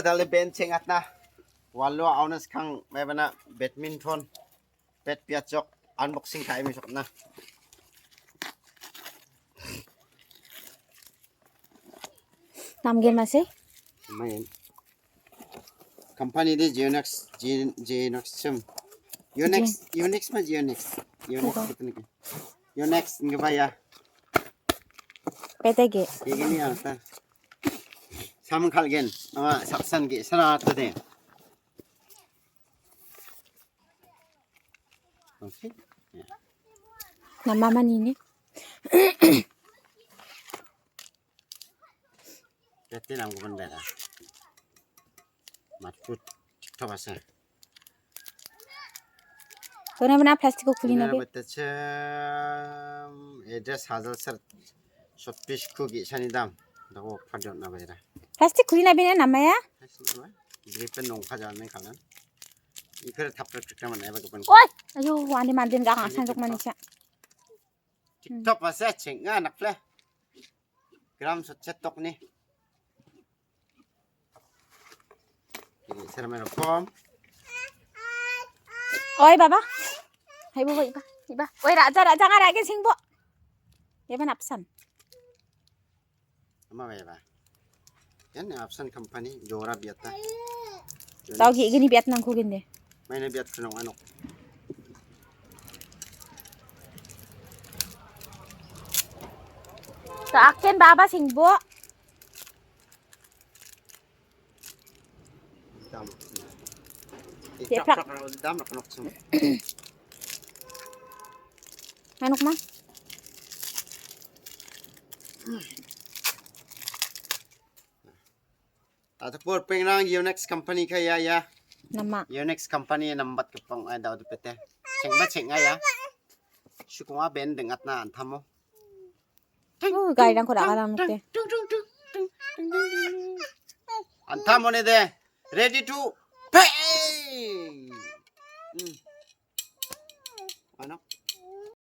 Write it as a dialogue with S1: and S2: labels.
S1: dale benching at na. Walo aunas kang may na badminton. Bet piachok unboxing tayo misok na.
S2: 남길 맛이?
S1: Main. Company di Unix sim. Unix mas Unix gitu nih. Unix nggak bayar.
S2: 빼대기.
S1: Ini apa? Sama kalgen, saksan gi sana tuh deh. Oke.
S2: 남마만 이니?
S1: Jadi nanggu bendera. Matut TikTok asal.
S2: 너네분아 플라스틱 굴리나 비?
S1: betul address hasil ser shoppish kugi sanidam. Dago padon na bayar.
S2: 플라스틱 굴리나 비는 남마야?
S1: Gripen nong pajan nih kalian. Iker taprak kita mana bagus pun.
S2: 어이! 아유, 완전 만든 거 산적만 있어.
S1: TikTok asal cenga nak lah. Gram cetok nih. Ini serem kom.
S2: 어이 봐봐. 아이 보고 이봐. 이봐. 어이 라자가 라게 생보. 얘는 앞선.
S1: Ama bayar. Yan option company Jora biata.
S2: 저기 이게 베트남 국인데.
S1: May biat ko nung ano.
S2: 저 아켄 봐봐 생보.
S1: Dam.
S2: Teprak.
S1: Dam nak nok sum.
S2: 한옥만.
S1: Atau por pengrang Unix company kaya ya.
S2: 남마.
S1: Unix company nambat ke pang ay daw dupete. Ceng ya. Syukunga ben dengat na antamo.
S2: 가이랑 거 나가라 먹대.
S1: Antamo ne de. Ready to pay. Ano?